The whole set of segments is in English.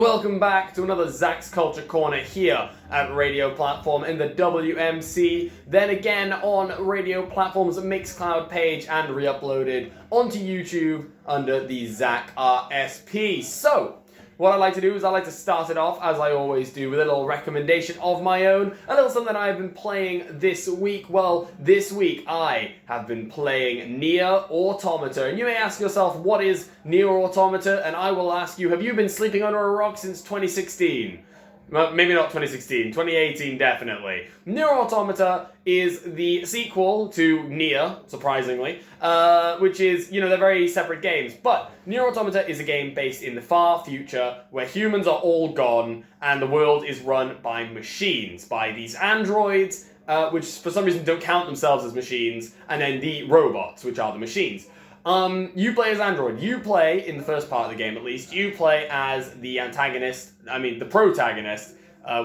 Welcome back to another Zach's Culture Corner here at Radio Platform in the WMC, then again on Radio Platform's Mixcloud page and re-uploaded onto YouTube under the Zach RSP. So, what I like to do is I like to start it off, as I always do, with a little recommendation of my own, a little something that I've been playing this week. Well, this week I have been playing Nier Automata, and you may ask yourself, what is Nier Automata? And I will ask you, have you been sleeping under a rock since 2016? Well, maybe not 2016, 2018 definitely. Nier Automata is the sequel to Nier, surprisingly, which is, they're very separate games. But Nier Automata is a game based in the far future where humans are all gone and the world is run by machines, by these androids, which for some reason don't count themselves as machines, and then the robots, which are the machines. You play as Android. You play, in the first part of the game at least, you play as the the protagonist,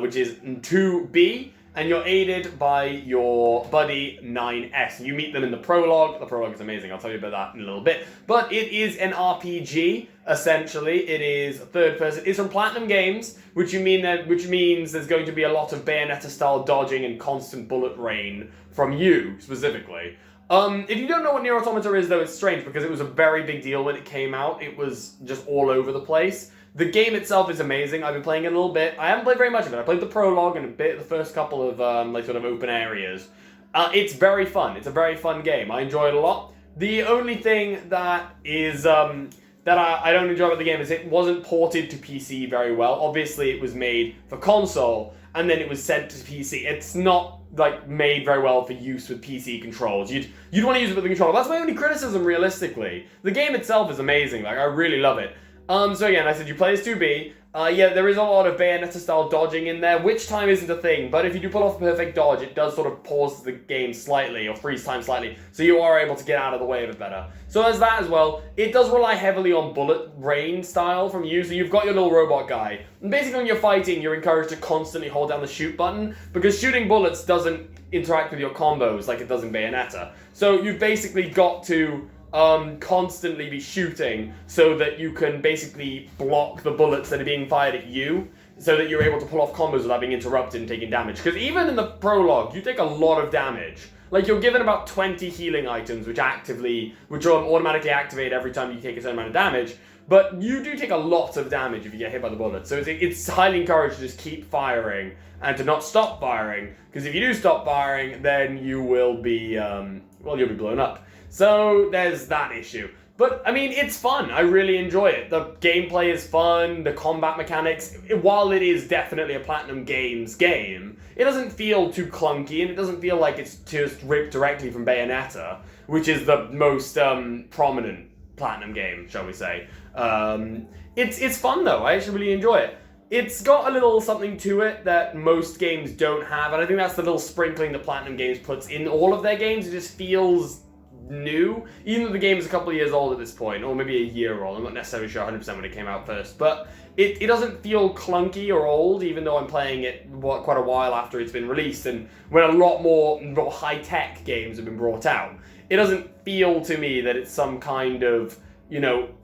which is 2B, and you're aided by your buddy 9S. You meet them in the prologue. The prologue is amazing. I'll tell you about that in a little bit. But it is an RPG, essentially. It is third person. It's from Platinum Games, which means there's going to be a lot of Bayonetta-style dodging and constant bullet rain from you, specifically. If you don't know what Nier Automata is, though, it's strange because it was a very big deal when it came out. It was just all over the place. The game itself is amazing. I've been playing it a little bit. I haven't played very much of it. I played the prologue and a bit of the first couple of sort of open areas. It's very fun. It's a very fun game. I enjoy it a lot. The only thing that is that I don't enjoy about the game is it wasn't ported to PC very well. Obviously, it was made for console and then it was sent to PC. It's not made very well for use with PC controls. You'd want to use it with the controller. That's my only criticism, realistically. The game itself is amazing. I really love it. So again, I said you play as 2B. Yeah, there is a lot of Bayonetta-style dodging in there, which time isn't a thing, but if you do pull off a perfect dodge, it does sort of pause the game slightly, or freeze time slightly, so you are able to get out of the way of it better. So there's that as well. It does rely heavily on bullet rain style from you, so you've got your little robot guy. And basically when you're fighting, you're encouraged to constantly hold down the shoot button, because shooting bullets doesn't interact with your combos like it does in Bayonetta. So you've basically got to constantly be shooting so that you can basically block the bullets that are being fired at you so that you're able to pull off combos without being interrupted and taking damage. Because even in the prologue, you take a lot of damage. You're given about 20 healing items which automatically activate every time you take a certain amount of damage, but you do take a lot of damage if you get hit by the bullets. So it's highly encouraged to just keep firing and to not stop firing, because if you do stop firing, then you will be, you'll be blown up. So there's that issue. But, it's fun. I really enjoy it. The gameplay is fun, the combat mechanics, while it is definitely a Platinum Games game, it doesn't feel too clunky, and it doesn't feel like it's just ripped directly from Bayonetta, which is the most prominent Platinum game, shall we say. It's fun, though. I actually really enjoy it. It's got a little something to it that most games don't have, and I think that's the little sprinkling that Platinum Games puts in all of their games. It just feels new, even though the game is a couple of years old at this point, or maybe a year old. I'm not necessarily sure 100% when it came out first, but it doesn't feel clunky or old, even though I'm playing it quite a while after it's been released, and when a lot more high-tech games have been brought out. It doesn't feel to me that it's some kind of,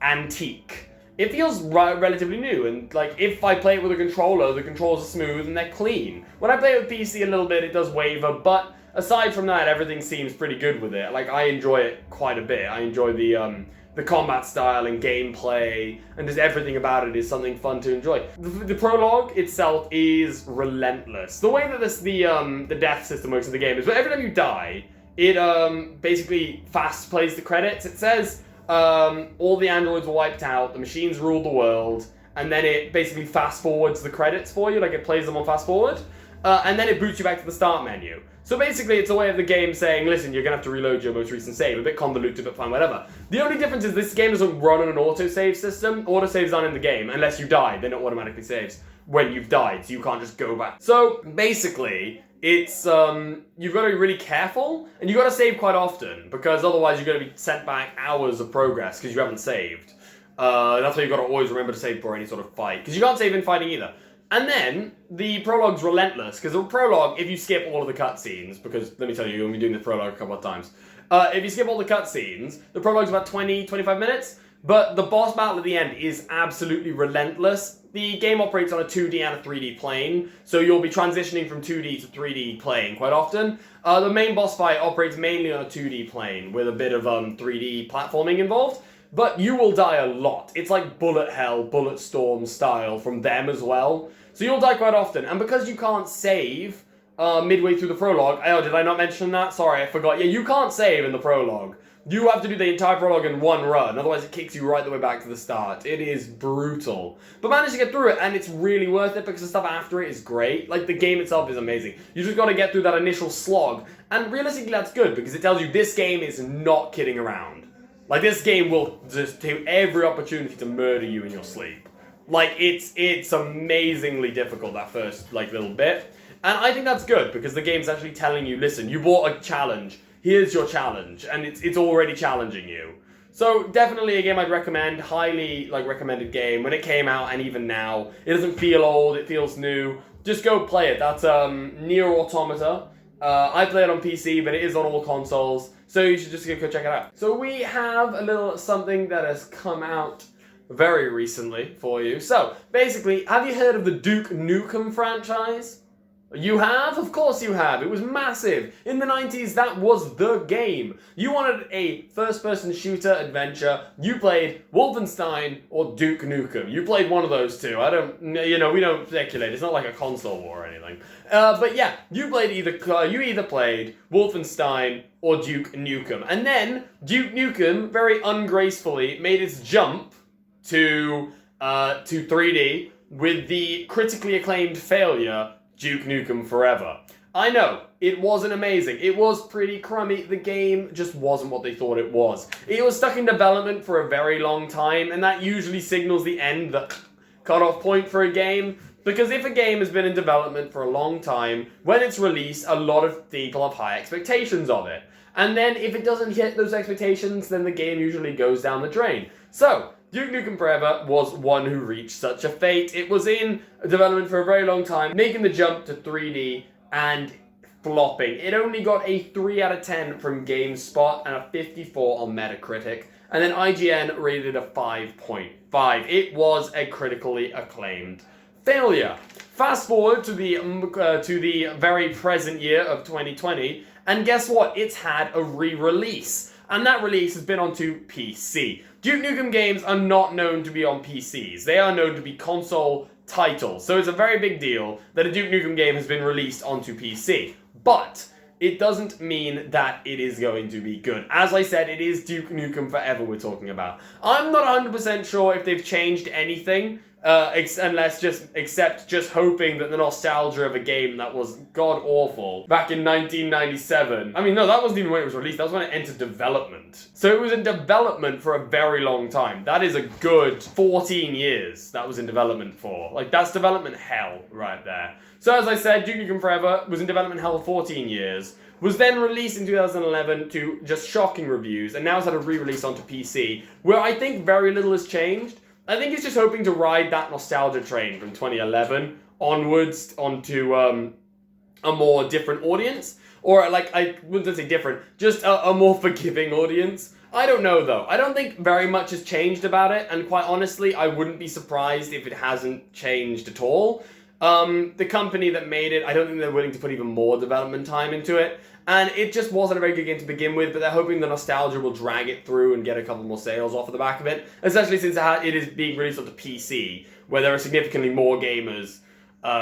antique. It feels relatively new, and if I play it with a controller, the controls are smooth and they're clean. When I play it with PC a little bit, it does waver, but aside from that, everything seems pretty good with it. I enjoy it quite a bit. I enjoy the combat style and gameplay, and just everything about it is something fun to enjoy. The prologue itself is relentless. The way that the death system works in the game is every time you die, it basically fast plays the credits. It says all the androids were wiped out, the machines ruled the world, and then it basically fast forwards the credits for you, it plays them on fast forward, and then it boots you back to the start menu. So basically it's a way of the game saying, listen, you're going to have to reload your most recent save. A bit convoluted, but fine, whatever. The only difference is this game doesn't run on an autosave system. Autosaves aren't in the game unless you die. Then it automatically saves when you've died, so you can't just go back. So basically, it's you've got to be really careful, and you've got to save quite often, because otherwise you're going to be sent back hours of progress because you haven't saved. That's why you've got to always remember to save for any sort of fight, because you can't save in fighting either. And then, the prologue's relentless, because the prologue, if you skip all of the cutscenes, because, let me tell you, you're going to be doing the prologue a couple of times, if you skip all the cutscenes, the prologue's about 20, 25 minutes, but the boss battle at the end is absolutely relentless, the game operates on a 2D and a 3D plane, so you'll be transitioning from 2D to 3D playing quite often. The main boss fight operates mainly on a 2D plane with a bit of 3D platforming involved, but you will die a lot. It's like bullet hell, bullet storm style from them as well. So you'll die quite often, and because you can't save midway through the prologue, oh, did I not mention that? Sorry, I forgot. Yeah, you can't save in the prologue. You have to do the entire prologue in one run, otherwise it kicks you right the way back to the start. It is brutal. But manage to get through it, and it's really worth it because the stuff after it is great. Like, the game itself is amazing. You just gotta get through that initial slog, and realistically that's good because it tells you this game is not kidding around. Like, this game will just take every opportunity to murder you in your sleep. Like, it's amazingly difficult, that first, like, little bit. And I think that's good because the game's actually telling you, listen, you bought a challenge. Here's your challenge, and it's already challenging you. So definitely a game I'd recommend, highly recommended game. When it came out and even now, it doesn't feel old, it feels new. Just go play it. That's Nier Automata. I play it on PC, but it is on all consoles, so you should just go check it out. So we have a little something that has come out very recently for you. So basically, have you heard of the Duke Nukem franchise? You have? Of course you have. It was massive. In the 90s, that was the game. You wanted a first-person shooter adventure, you played Wolfenstein or Duke Nukem. You played one of those two. We don't speculate. It's not like a console war or anything. But yeah, you either played Wolfenstein or Duke Nukem. And then, Duke Nukem, very ungracefully, made its jump to 3D with the critically acclaimed failure Duke Nukem Forever. I know, it wasn't amazing. It was pretty crummy. The game just wasn't what they thought it was. It was stuck in development for a very long time, and that usually signals the end, the cutoff point for a game. Because if a game has been in development for a long time, when it's released, a lot of people have high expectations of it. And then if it doesn't hit those expectations, then the game usually goes down the drain. So, Duke Nukem Forever was one who reached such a fate. It was in development for a very long time, making the jump to 3D and flopping. It only got a 3 out of 10 from GameSpot and a 54 on Metacritic. And then IGN rated a 5.5. It was a critically acclaimed failure. Fast forward to the very present year of 2020, and guess what? It's had a re-release. And that release has been onto PC. Duke Nukem games are not known to be on PCs. They are known to be console titles. So it's a very big deal that a Duke Nukem game has been released onto PC. But it doesn't mean that it is going to be good. As I said, it is Duke Nukem Forever we're talking about. I'm not 100% sure if they've changed anything, except just hoping that the nostalgia of a game that was god-awful back in 1997. I mean, no, that wasn't even when it was released. That was when it entered development. So it was in development for a very long time. That is a good 14 years that was in development for. Like, that's development hell right there. So as I said, Duke Nukem Forever was in development hell for 14 years. Was then released in 2011 to just shocking reviews, and now it's had a re-release onto PC, where I think very little has changed. I think it's just hoping to ride that nostalgia train from 2011 onwards onto a more different audience. Or, like, I wouldn't say different, just a more forgiving audience. I don't know, though. I don't think very much has changed about it, and quite honestly, I wouldn't be surprised if it hasn't changed at all. The company that made it, I don't think they're willing to put even more development time into it. And it just wasn't a very good game to begin with, but they're hoping the nostalgia will drag it through and get a couple more sales off of the back of it. Especially since it is being released onto PC, where there are significantly more gamers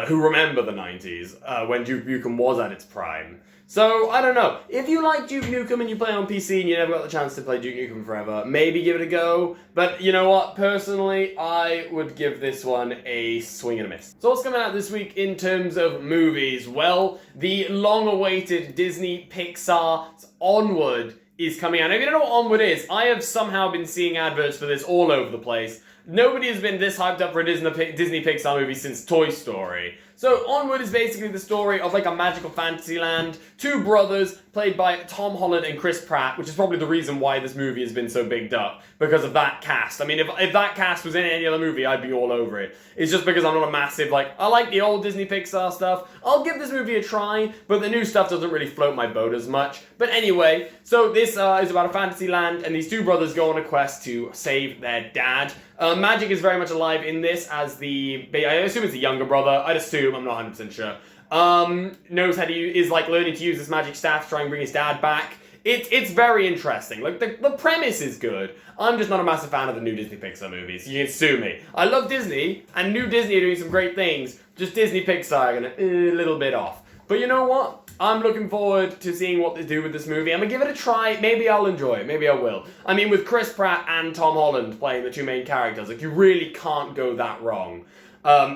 who remember the 90s, when Duke Nukem was at its prime. So, I don't know. If you like Duke Nukem and you play on PC and you never got the chance to play Duke Nukem Forever, maybe give it a go. But you know what? Personally, I would give this one a swing and a miss. So what's coming out this week in terms of movies? Well, the long-awaited Disney Pixar's Onward is coming out. Now, if you don't know what Onward is, I have somehow been seeing adverts for this all over the place. Nobody has been this hyped up for a Disney Pixar movie since Toy Story. So Onward is basically the story of like a magical fantasy land, two brothers played by Tom Holland and Chris Pratt, which is probably the reason why this movie has been so bigged up, because of that cast. I mean, if that cast was in any other movie, I'd be all over it. It's just because I'm not a massive, I like the old Disney Pixar stuff. I'll give this movie a try, but the new stuff doesn't really float my boat as much. But anyway, so this is about a fantasy land, and these two brothers go on a quest to save their dad. Magic is very much alive in this as I assume it's the younger brother. I'd assume, I'm not 100% sure. Knows how to is like learning to use his magic staff to try and bring his dad back. It's very interesting. Like, the premise is good. I'm just not a massive fan of the new Disney Pixar movies. You can sue me. I love Disney, and new Disney are doing some great things. Just Disney Pixar are gonna a little bit off. But you know what? I'm looking forward to seeing what they do with this movie. I'm gonna give it a try. Maybe I'll enjoy it. Maybe I will. I mean, with Chris Pratt and Tom Holland playing the two main characters, like, you really can't go that wrong.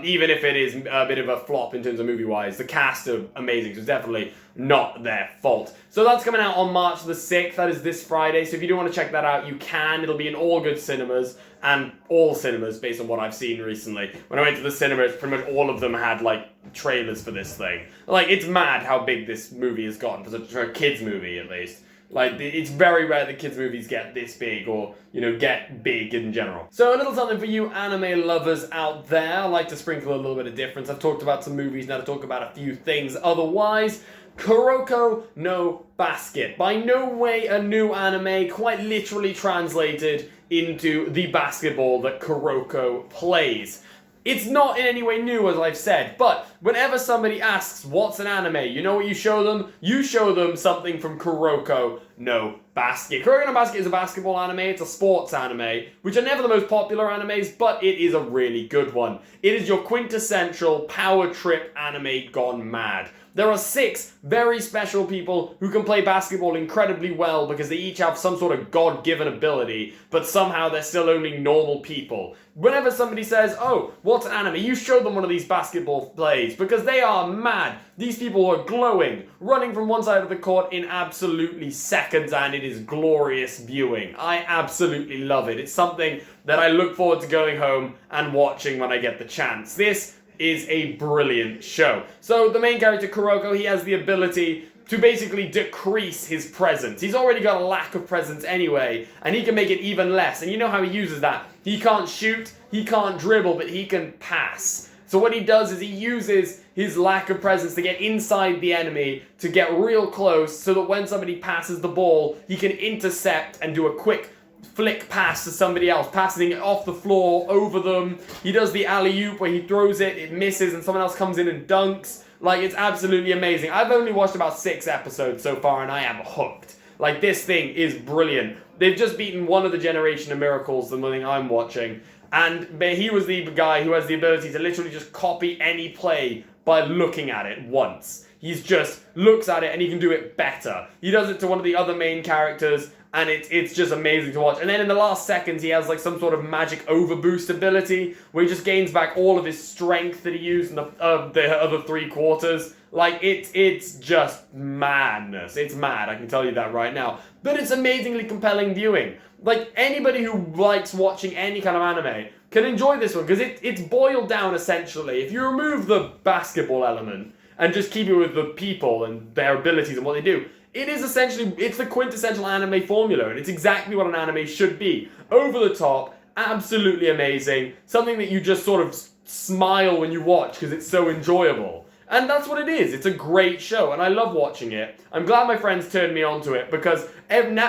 Even if it is a bit of a flop in terms of movie-wise, the cast are amazing, so it's definitely not their fault. So that's coming out on March the 6th, that is this Friday, so if you do want to check that out, you can. It'll be in all good cinemas, and all cinemas, based on what I've seen recently. When I went to the cinemas, pretty much all of them had, like, trailers for this thing. Like, it's mad how big this movie has gotten, for a kids movie, at least. Like, it's very rare that kids' movies get this big, or, you know, get big in general. So a little something for you anime lovers out there. I like to sprinkle a little bit of difference. I've talked about some movies, now to talk about a few things otherwise. Kuroko no Basket. By no way a new anime, quite literally translated into the basketball that Kuroko plays. It's not in any way new, as I've said, but whenever somebody asks, what's an anime, you know what you show them? You show them something from Kuroko no Basket. Kuroko no Basket is a basketball anime, it's a sports anime, which are never the most popular animes, but it is a really good one. It is your quintessential power trip anime gone mad. There are 6 very special people who can play basketball incredibly well because they each have some sort of God-given ability, but somehow they're still only normal people. Whenever somebody says, oh, what's an anime? You show them one of these basketball plays because they are mad. These people are glowing, running from one side of the court in absolutely seconds, and it is glorious viewing. I absolutely love it. It's something that I look forward to going home and watching when I get the chance. This is a brilliant show. So the main character, Kuroko, he has the ability to basically decrease his presence. He's already got a lack of presence anyway, and he can make it even less. And you know how he uses that. He can't shoot, he can't dribble, but he can pass. So what he does is he uses his lack of presence to get inside the enemy, to get real close, so that when somebody passes the ball, he can intercept and do a quick flick pass to somebody else, passing it off the floor over them. He does the alley-oop where he throws it, it misses, and someone else comes in and dunks. Like, it's absolutely amazing. I've only watched about 6 episodes so far, and I am hooked. Like, this thing is brilliant. They've just beaten one of the Generation of Miracles, the thing I'm watching, and he was the guy who has the ability to literally just copy any play by looking at it once. He just looks at it and he can do it better. He does it to one of the other main characters, and it's just amazing to watch. And then in the last seconds, he has like some sort of magic overboost ability where he just gains back all of his strength that he used in the other 3 quarters. Like, it's just madness. It's mad, I can tell you that right now. But it's amazingly compelling viewing. Like, anybody who likes watching any kind of anime can enjoy this one, because it's boiled down essentially. If you remove the basketball element and just keep it with the people and their abilities and what they do, it is essentially, it's the quintessential anime formula, and it's exactly what an anime should be. Over the top, absolutely amazing, something that you just sort of smile when you watch because it's so enjoyable. And that's what it is. It's a great show, and I love watching it. I'm glad my friends turned me onto it, because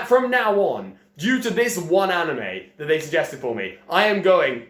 from now on, due to this one anime that they suggested for me, I am going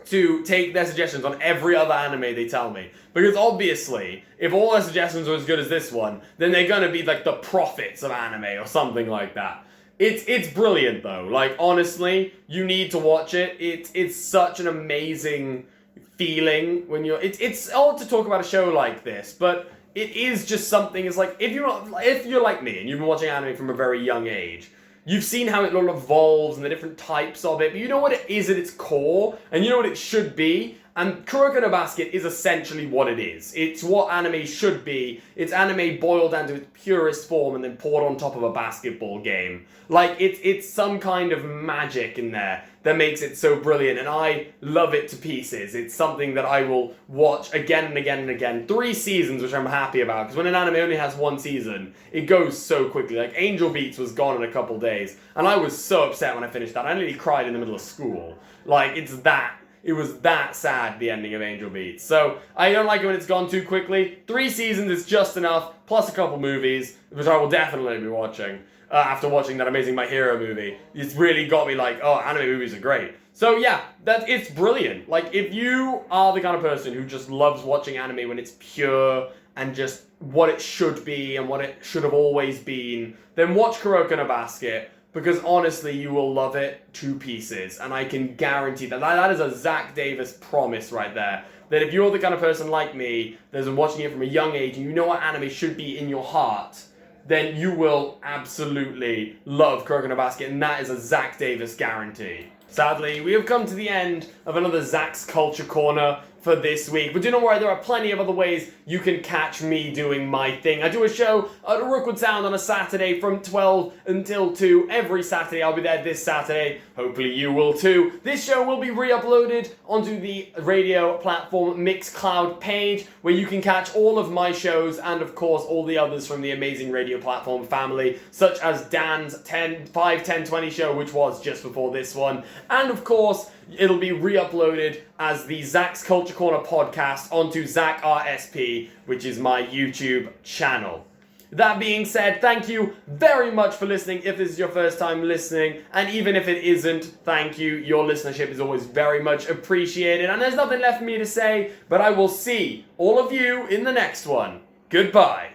to take their suggestions on every other anime they tell me. Because obviously, if all their suggestions are as good as this one, then they're gonna be like the prophets of anime or something like that. It's brilliant though. Like, honestly, you need to watch it. It's such an amazing feeling when you're... It's odd to talk about a show like this, but it is just something. It's like, if you're like me and you've been watching anime from a very young age, you've seen how it all evolves and the different types of it, but you know what it is at its core, and you know what it should be, and Kuroko no Basket is essentially what it is. It's what anime should be. It's anime boiled down to its purest form and then poured on top of a basketball game. Like, it's some kind of magic in there that makes it so brilliant, and I love it to pieces. It's something that I will watch again and again and again. 3 seasons, which I'm happy about, because when an anime only has 1 season, it goes so quickly. Like, Angel Beats was gone in a couple days, and I was so upset when I finished that. I nearly cried in the middle of school. Like, it was that sad, the ending of Angel Beats. So, I don't like it when it's gone too quickly. 3 seasons is just enough, plus a couple movies, which I will definitely be watching. After watching that amazing My Hero movie, it's really got me like, oh, anime movies are great. So yeah, it's brilliant. Like, if you are the kind of person who just loves watching anime when it's pure and just what it should be and what it should have always been, then watch Kuroko no Basket, because honestly, you will love it to pieces. And I can guarantee that is a Zach Davis promise right there. That if you're the kind of person like me that's been watching it from a young age and you know what anime should be in your heart, then you will absolutely love Kuroko no Basket, and that is a Zach Davis guarantee. Sadly, we have come to the end of another Zach's Culture Corner for this week. But do not worry, there are plenty of other ways you can catch me doing my thing. I do a show at Rookwood Sound on a Saturday from 12 until 2. Every Saturday, I'll be there this Saturday. Hopefully you will too. This show will be re-uploaded onto the radio platform Mixcloud page, where you can catch all of my shows and, of course, all the others from the amazing radio platform family, such as Dan's 5-10-20 show, which was just before this one. And, of course, it'll be re-uploaded as the Zach's Culture Corner podcast onto Zach RSP, which is my YouTube channel. That being said, thank you very much for listening if this is your first time listening, and even if it isn't, thank you. Your listenership is always very much appreciated, and there's nothing left for me to say, but I will see all of you in the next one. Goodbye.